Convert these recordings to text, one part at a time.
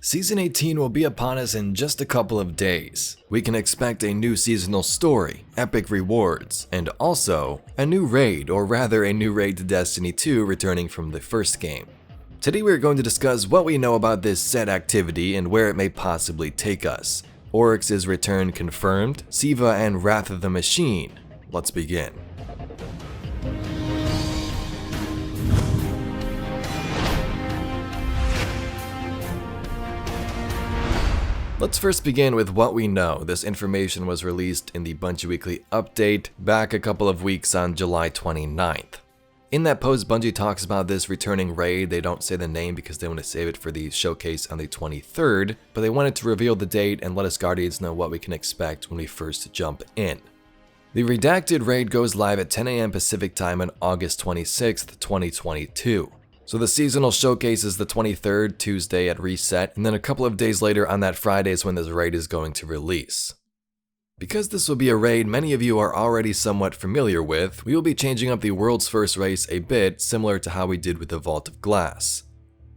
Season 18 will be upon us in just a couple of days. We can expect a new seasonal story, epic rewards, and also a new raid, or rather a new raid to Destiny 2 returning from the first game. Today we are going to discuss what we know about this set activity and where it may possibly take us. Oryx's return confirmed, Siva and Wrath of the Machine. Let's begin. Let's first begin with what we know. This information was released in the Bungie Weekly Update back a couple of weeks on July 29th. In that post, Bungie talks about this returning raid. They don't say the name because they want to save it for the showcase on the 23rd, but they wanted to reveal the date and let us Guardians know what we can expect when we first jump in. The redacted raid goes live at 10 AM Pacific time on August 26th, 2022. So the seasonal showcase is the 23rd, Tuesday at reset, and then a couple of days later on that Friday is when this raid is going to release. Because this will be a raid many of you are already somewhat familiar with, we will be changing up the world's first race a bit, similar to how we did with the Vault of Glass.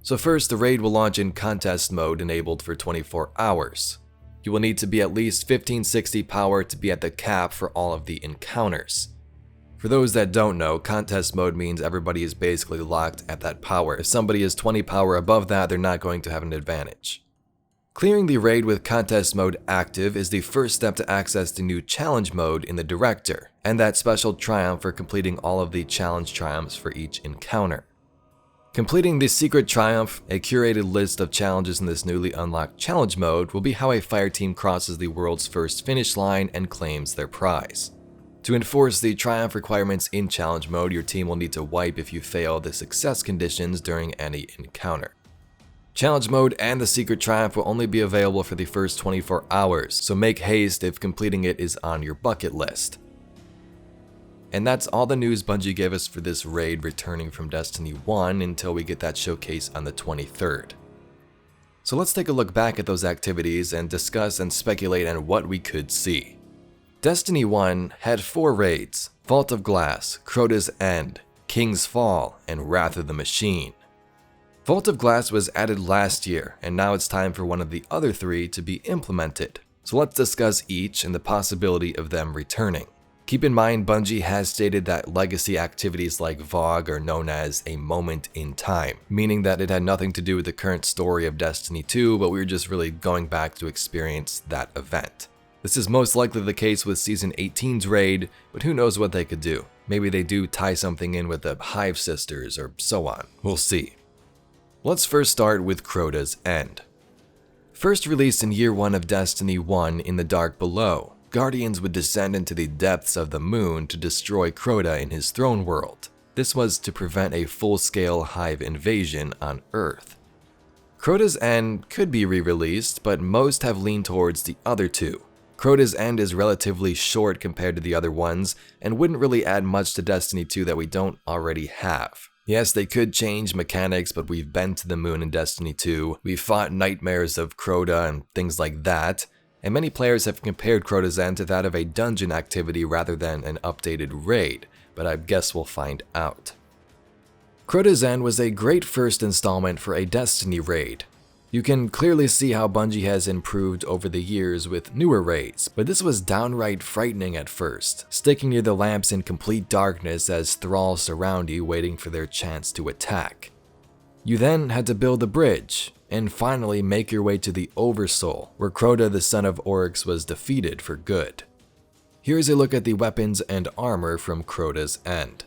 So first, the raid will launch in contest mode enabled for 24 hours. You will need to be at least 1560 power to be at the cap for all of the encounters. For those that don't know, contest mode means everybody is basically locked at that power. If somebody is 20 power above that, they're not going to have an advantage. Clearing the raid with contest mode active is the first step to access the new challenge mode in the director, and that special triumph for completing all of the challenge triumphs for each encounter. Completing the secret triumph, a curated list of challenges in this newly unlocked challenge mode, will be how a fire team crosses the world's first finish line and claims their prize. To enforce the triumph requirements in challenge mode, your team will need to wipe if you fail the success conditions during any encounter. Challenge mode and the secret triumph will only be available for the first 24 hours, so make haste if completing it is on your bucket list. And that's all the news Bungie gave us for this raid returning from Destiny 1 until we get that showcase on the 23rd. So let's take a look back at those activities and discuss and speculate on what we could see. Destiny 1 had 4 raids: Vault of Glass, Crotas End, King's Fall, and Wrath of the Machine. Vault of Glass was added last year, and now it's time for one of the other 3 to be implemented. So let's discuss each and the possibility of them returning. Keep in mind, Bungie has stated that legacy activities like VOG are known as a moment in time, meaning that it had nothing to do with the current story of Destiny 2, but we were just really going back to experience that event. This is most likely the case with Season 18's raid, but who knows what they could do. Maybe they do tie something in with the Hive Sisters or so on. We'll see. Let's first start with Crotas End. First released in Year 1 of Destiny 1 in the Dark Below, Guardians would descend into the depths of the moon to destroy Crota in his throne world. This was to prevent a full-scale Hive invasion on Earth. Crotas End could be re-released, but most have leaned towards the other 2. Crotas End is relatively short compared to the other ones, and wouldn't really add much to Destiny 2 that we don't already have. Yes, they could change mechanics, but we've been to the moon in Destiny 2, we've fought nightmares of Crota and things like that, and many players have compared Crotas End to that of a dungeon activity rather than an updated raid, but I guess we'll find out. Crotas End was a great first installment for a Destiny raid. You can clearly see how Bungie has improved over the years with newer raids, but this was downright frightening at first, sticking near the lamps in complete darkness as thralls surround you waiting for their chance to attack. You then had to build a bridge, and finally make your way to the Oversoul, where Crota the son of Oryx was defeated for good. Here's a look at the weapons and armor from Crotas End.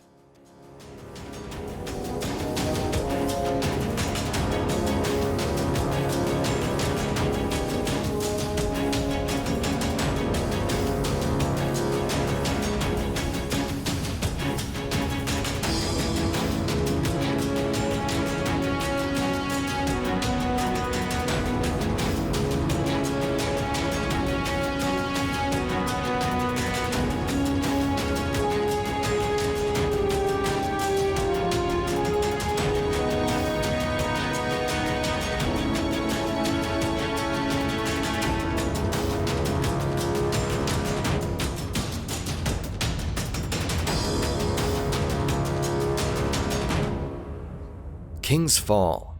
King's Fall.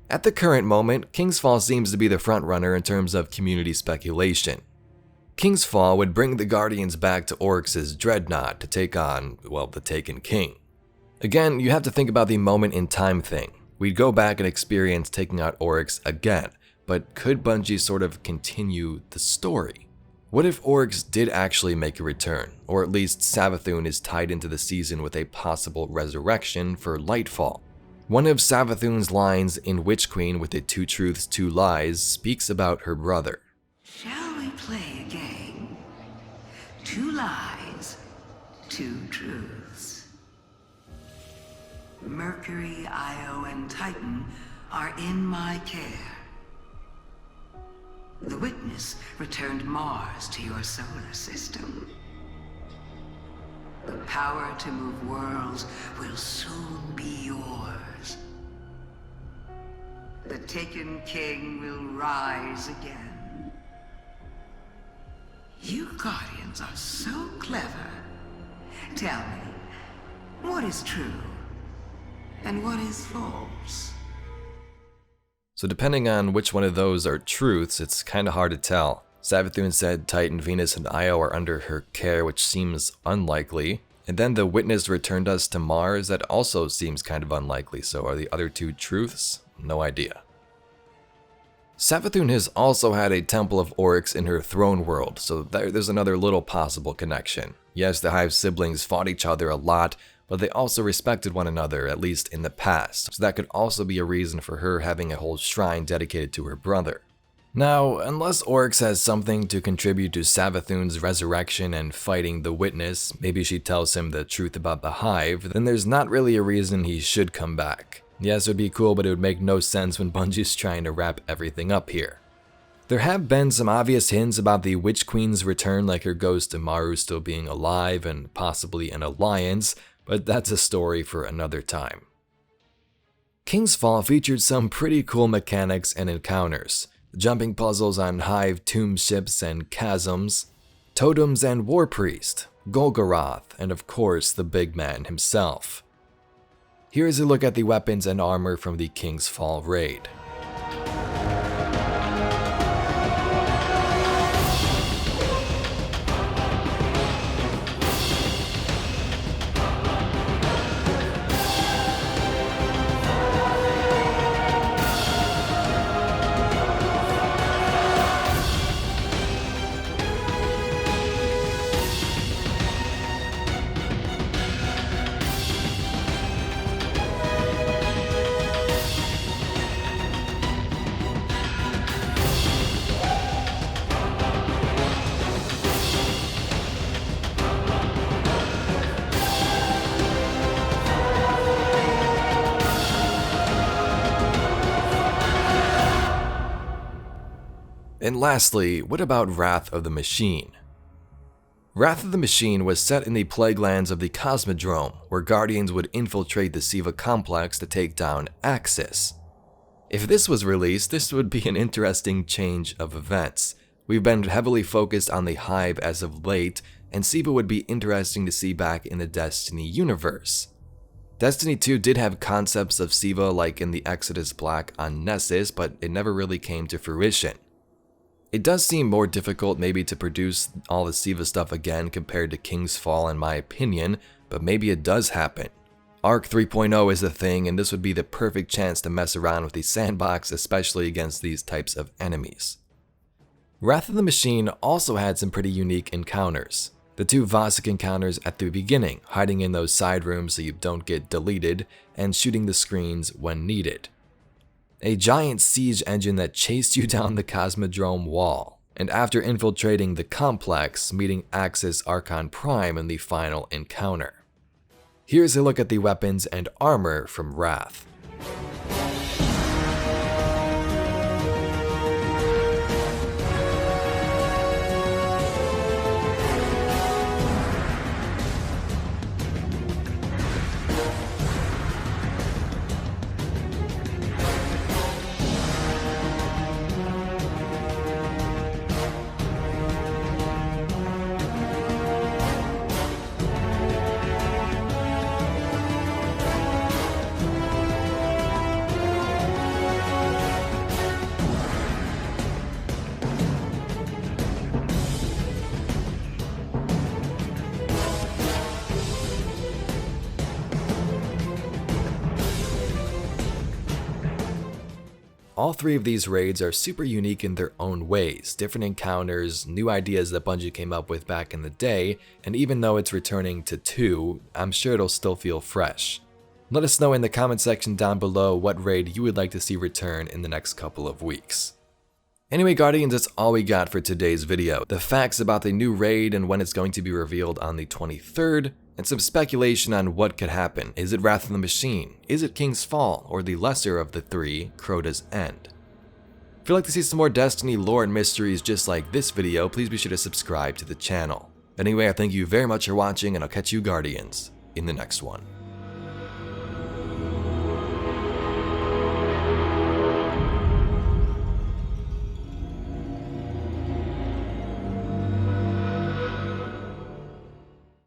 At the current moment, King's Fall seems to be the frontrunner in terms of community speculation. King's Fall would bring the Guardians back to Oryx's dreadnought to take on, well, the Taken King. Again, you have to think about the moment in time thing. We'd go back and experience taking out Oryx again, but could Bungie sort of continue the story? What if Oryx did actually make a return, or at least Savathun is tied into the season with a possible resurrection for Lightfall? One of Savathun's lines in Witch Queen with the 2 Truths, 2 Lies speaks about her brother. Shall we play a game? 2 lies, 2 truths. Mercury, Io, and Titan are in my care. The Witness returned Mars to your solar system. The power to move worlds will soon be yours. The Taken King will rise again. You Guardians are so clever. Tell me, what is true and what is false? So depending on which one of those are truths, it's kinda hard to tell. Savathun said Titan, Venus, and Io are under her care, which seems unlikely. And then the Witness returned us to Mars, that also seems kind of unlikely. So are the other 2 truths? No idea. Savathun has also had a Temple of Oryx in her throne world, so there's another little possible connection. Yes, the Hive siblings fought each other a lot, but they also respected one another, at least in the past, so that could also be a reason for her having a whole shrine dedicated to her brother. Now, unless Oryx has something to contribute to Savathun's resurrection and fighting the Witness, maybe she tells him the truth about the Hive, then there's not really a reason he should come back. Yes, it would be cool, but it would make no sense when Bungie's trying to wrap everything up here. There have been some obvious hints about the Witch Queen's return, like her ghost Amaru still being alive and possibly an alliance, but that's a story for another time. King's Fall featured some pretty cool mechanics and encounters. Jumping puzzles on Hive tomb ships and chasms, totems and war priest, Golgoroth, and of course the big man himself. Here's a look at the weapons and armor from the King's Fall raid. And lastly, what about Wrath of the Machine? Wrath of the Machine was set in the Plague Lands of the Cosmodrome, where Guardians would infiltrate the Siva complex to take down AKSIS. If this was released, this would be an interesting change of events. We've been heavily focused on the Hive as of late, and Siva would be interesting to see back in the Destiny universe. Destiny 2 did have concepts of Siva like in the Exodus Black on Nessus, but it never really came to fruition. It does seem more difficult maybe to produce all the Siva stuff again compared to King's Fall in my opinion, but maybe it does happen. Arc 3.0 is the thing, and this would be the perfect chance to mess around with the sandbox, especially against these types of enemies. Wrath of the Machine also had some pretty unique encounters. The 2 Vasic encounters at the beginning, hiding in those side rooms so you don't get deleted, and shooting the screens when needed. A giant siege engine that chased you down the Cosmodrome wall, and after infiltrating the complex, meeting AKSIS Archon Prime in the final encounter. Here's a look at the weapons and armor from Wrath. All three of these raids are super unique in their own ways, different encounters, new ideas that Bungie came up with back in the day, and even though it's returning to 2, I'm sure it'll still feel fresh. Let us know in the comment section down below what raid you would like to see return in the next couple of weeks. Anyway, Guardians, that's all we got for today's video. The facts about the new raid and when it's going to be revealed on the 23rd, and some speculation on what could happen. Is it Wrath of the Machine? Is it King's Fall? Or the lesser of the three, Crotas End? If you'd like to see some more Destiny lore and mysteries just like this video, please be sure to subscribe to the channel. Anyway, I thank you very much for watching, and I'll catch you Guardians in the next one.